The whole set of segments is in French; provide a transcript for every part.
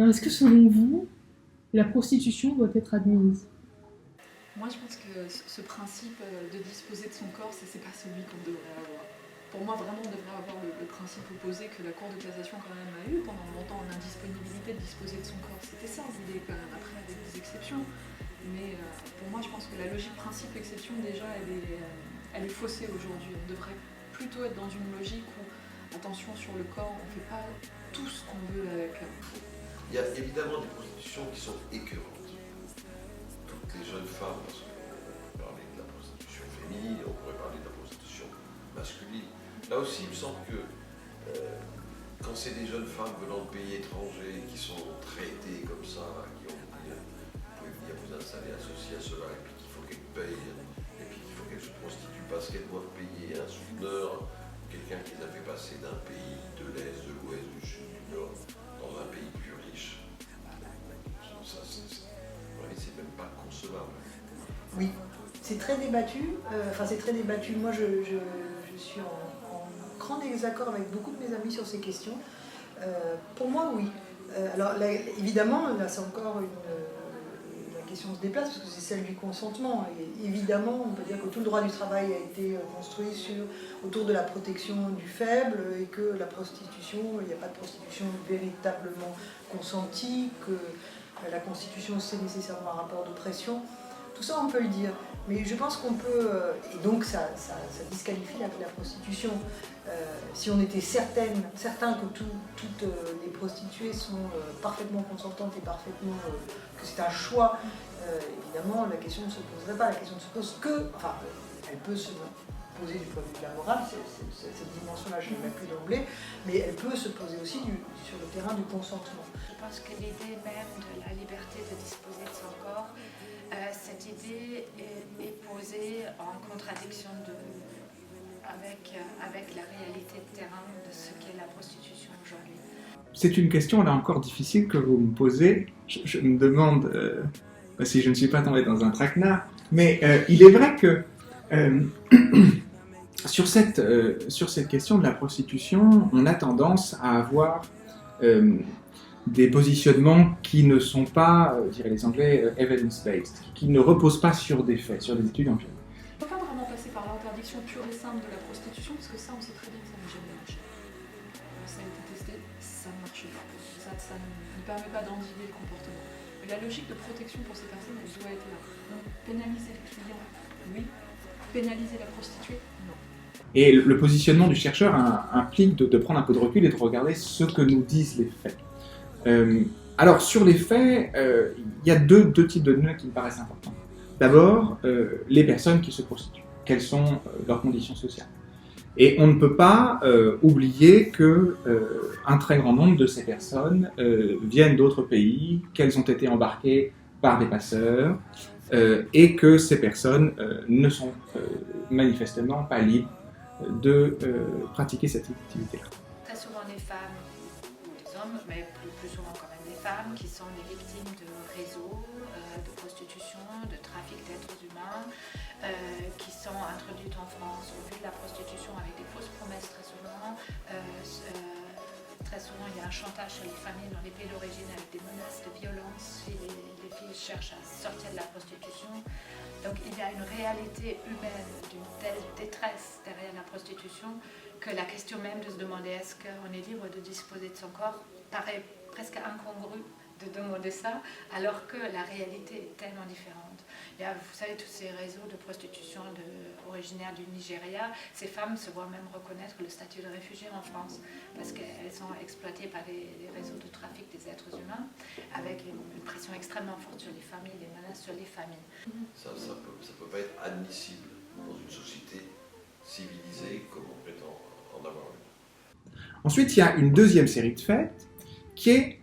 Alors, est-ce que selon vous, la prostitution doit être admise? Moi, je pense que ce principe de disposer de son corps, c'est pas celui qu'on devrait avoir. Pour moi, vraiment, on devrait avoir le principe opposé que la Cour de cassation quand même a eu pendant longtemps, l'indisponibilité de disposer de son corps. C'était ça l'idée quand même, après avec des exceptions. Mais pour moi, je pense que la logique principe-exception, déjà, elle est faussée aujourd'hui. On devrait plutôt être dans une logique où, attention sur le corps, on ne fait pas tout ce qu'on veut avec. Il y a évidemment des prostitutions qui sont écœurantes. Toutes les jeunes femmes, parce qu'on peut parler de la prostitution féminine, on pourrait parler de la prostitution masculine. Là aussi, il me semble que quand c'est des jeunes femmes venant de pays étrangers qui sont traitées comme ça, qui ont dit vous pouvez venir vous installer associé à cela, et puis qu'il faut qu'elles payent, et puis qu'il faut qu'elles se prostituent parce qu'elles doivent payer un souteneur, quelqu'un qui les a fait passer d'un pays de l'Est, de l'Ouest, du Sud, du Nord, dans un pays plus riche. Ça, c'est même pas concevable. Oui, c'est très débattu. C'est très débattu. Moi, je suis en grand désaccord avec beaucoup de mes amis sur ces questions. Pour moi, oui. Alors, là, évidemment, là, c'est encore la question se déplace, parce que c'est celle du consentement. Et évidemment, on peut dire que tout le droit du travail a été construit autour de la protection du faible, et que la prostitution, il n'y a pas de prostitution véritablement consentie, que la Constitution, c'est nécessairement un rapport d'oppression. Tout ça, on peut le dire. Mais je pense qu'on peut... et donc, ça disqualifie la prostitution. Si on était certain que toutes les prostituées sont parfaitement consentantes et parfaitement... que c'est un choix, évidemment, la question ne se poserait pas. La question ne se pose que... Enfin, elle peut se poser du point de vue de la morale, cette dimension-là, je ne l'ai plus d'emblée, mais elle peut se poser aussi sur le terrain du consentement. Je pense que l'idée même de la liberté de disposer de son corps, cette idée est posée en contradiction avec la réalité de terrain de ce qu'est la prostitution aujourd'hui. C'est une question là encore difficile que vous me posez. Je me demande si je ne suis pas tombé dans un traquenard, mais il est vrai que sur cette question de la prostitution, on a tendance à avoir des positionnements qui ne sont pas, diraient les Anglais, evidence-based, qui ne reposent pas sur des faits, sur des études empiriques. On ne peut pas vraiment passer par l'interdiction pure et simple de la prostitution, parce que ça, on sait très bien que ça n'a jamais marché. Ça a été testé, ça ne marche pas. Ça ne permet pas d'endiguer le comportement. Mais la logique de protection pour ces personnes, elle doit être là. Donc, pénaliser le client, oui. Pénaliser la prostituée, non. Et le positionnement du chercheur implique de prendre un peu de recul et de regarder ce que nous disent les faits. Alors, sur les faits, il y a deux types de données qui me paraissent importants. D'abord, les personnes qui se prostituent. Quelles sont leurs conditions sociales? Et on ne peut pas oublier qu'un très grand nombre de ces personnes viennent d'autres pays, qu'elles ont été embarquées par des passeurs, et que ces personnes ne sont manifestement pas libres de pratiquer cette activité-là. Très souvent des femmes, des hommes, mais plus souvent quand même des femmes qui sont des victimes de réseaux, de prostitution, de trafic d'êtres humains, qui sont introduites en France au vu de la prostitution avec des fausses promesses très souvent. Très souvent, il y a un chantage sur les familles dans les pays d'origine avec des menaces de violence si les filles cherchent à sortir de la prostitution. Donc il y a une réalité humaine d'une telle détresse derrière la prostitution que la question même de se demander est-ce qu'on est libre de disposer de son corps paraît presque incongru de demander ça, alors que la réalité est tellement différente. Il y a, vous savez, tous ces réseaux de prostitution originaires du Nigeria, ces femmes se voient même reconnaître le statut de réfugié en France, parce qu'elles sont exploitées par les réseaux de trafic des êtres humains, avec une pression extrêmement forte sur les familles, des menaces sur les familles. Ça peut pas être admissible dans une société civilisée comme on prétend en avoir une. Ensuite, il y a une deuxième série de faits qui est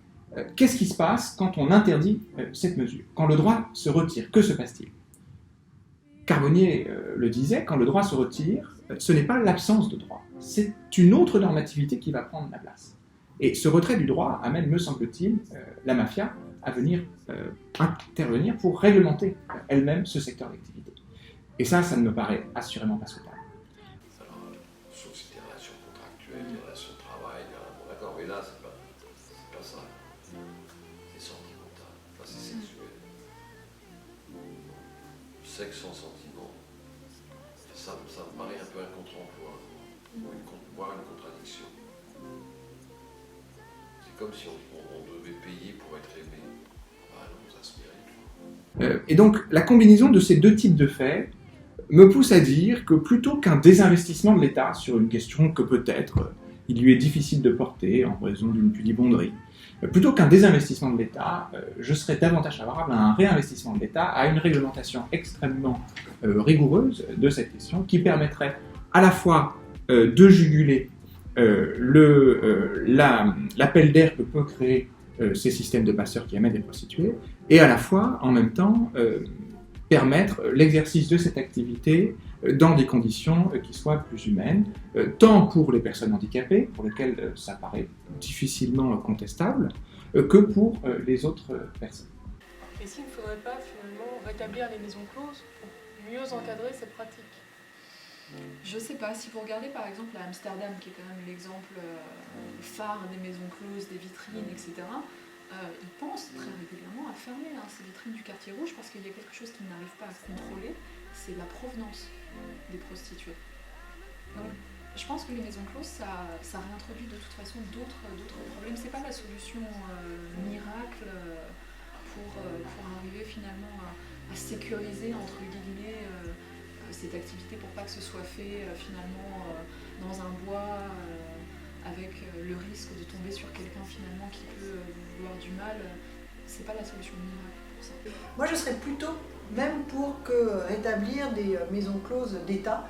qu'est-ce qui se passe quand on interdit cette mesure? Quand le droit se retire, que se passe-t-il? Carbonnier le disait, quand le droit se retire, ce n'est pas l'absence de droit, c'est une autre normativité qui va prendre la place. Et ce retrait du droit amène, me semble-t-il, la mafia à venir intervenir pour réglementer elle-même ce secteur d'activité. Et ça ne me paraît assurément pas souhaitable. Sauf si des relations contractuelles, des relations de travail, bon d'accord, mais là, c'est pas ça. sexe sans sentiment, ça me paraît un peu un contre-emploi, voire une contradiction. C'est comme si on devait payer pour être aimé. Ah non, ça se mérite. Et donc, la combinaison de ces deux types de faits me pousse à dire que plutôt qu'un désinvestissement de l'État sur une question que peut-être il lui est difficile de porter en raison d'une pudibonderie, plutôt qu'un désinvestissement de l'État, je serais davantage favorable à un réinvestissement de l'État, à une réglementation extrêmement rigoureuse de cette question qui permettrait à la fois de juguler l'appel d'air que peut créer ces systèmes de passeurs qui amènent des prostituées, et à la fois, en même temps, permettre l'exercice de cette activité dans des conditions qui soient plus humaines, tant pour les personnes handicapées, pour lesquelles ça paraît difficilement contestable, que pour les autres personnes. Et s'il ne faudrait pas finalement rétablir les maisons closes pour mieux encadrer cette pratique? Je sais pas, si vous regardez par exemple à Amsterdam, qui est quand même l'exemple phare des maisons closes, des vitrines, etc., ils pensent très régulièrement à fermer ces vitrines du quartier rouge parce qu'il y a quelque chose qu'ils n'arrivent pas à contrôler, c'est la provenance des prostituées. Donc je pense que les maisons closes, ça réintroduit de toute façon d'autres problèmes. C'est pas la solution miracle pour arriver finalement à sécuriser entre guillemets cette activité pour pas que ce soit fait finalement dans un bois avec le risque de tomber sur quelqu'un finalement qui peut vouloir du mal. C'est pas la solution miracle pour ça. Moi je serais plutôt même pour que rétablir des maisons closes d'État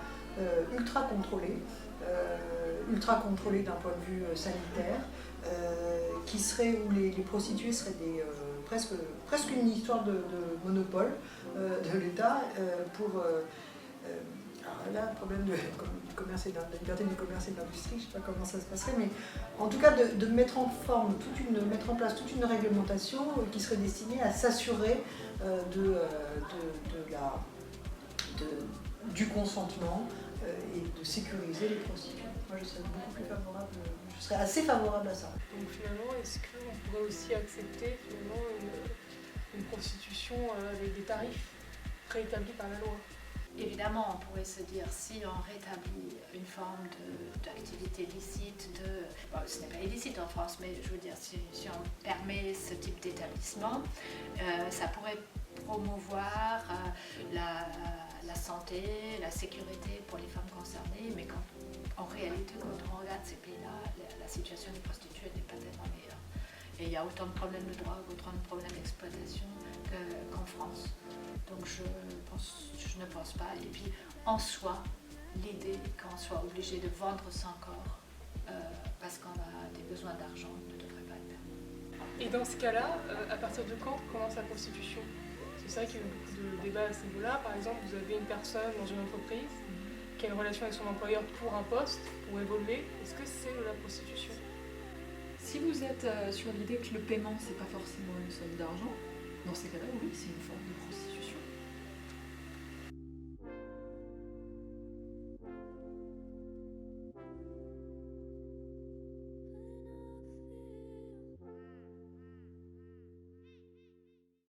ultra contrôlées d'un point de vue sanitaire, qui serait où les prostituées seraient presque une histoire de monopole de l'État pour alors là, le problème du commerce et de la liberté du commerce et de l'industrie, je ne sais pas comment ça se passerait, mais en tout cas de mettre en place toute une réglementation qui serait destinée à s'assurer du consentement et de sécuriser les prostituées. Moi, je serais assez favorable à ça. Donc finalement, est-ce qu'on pourrait aussi accepter finalement une prostitution avec des tarifs préétablis par la loi? Évidemment, on pourrait se dire, si on rétablit une forme d'activité licite, bon, ce n'est pas illicite en France, mais je veux dire, si on permet ce type d'établissement, ça pourrait promouvoir la santé, la sécurité pour les femmes concernées, mais en réalité, quand on regarde ces pays-là, la situation des prostituées n'est pas tellement meilleure. Et il y a autant de problèmes de drogue, autant de problèmes d'exploitation qu'en France. Donc je ne pense pas. Et puis en soi, l'idée qu'on soit obligé de vendre son corps parce qu'on a des besoins d'argent ne devrait pas être permis. Et dans ce cas-là, à partir de quand commence la prostitution? C'est vrai qu'il y a eu beaucoup de débats à ce niveau-là. Par exemple, vous avez une personne dans une entreprise qui a une relation avec son employeur pour un poste, pour évoluer. Est-ce que c'est de la prostitution? Si vous êtes sur l'idée que le paiement, c'est pas forcément une somme d'argent, dans ces cas-là, oui, c'est une forme de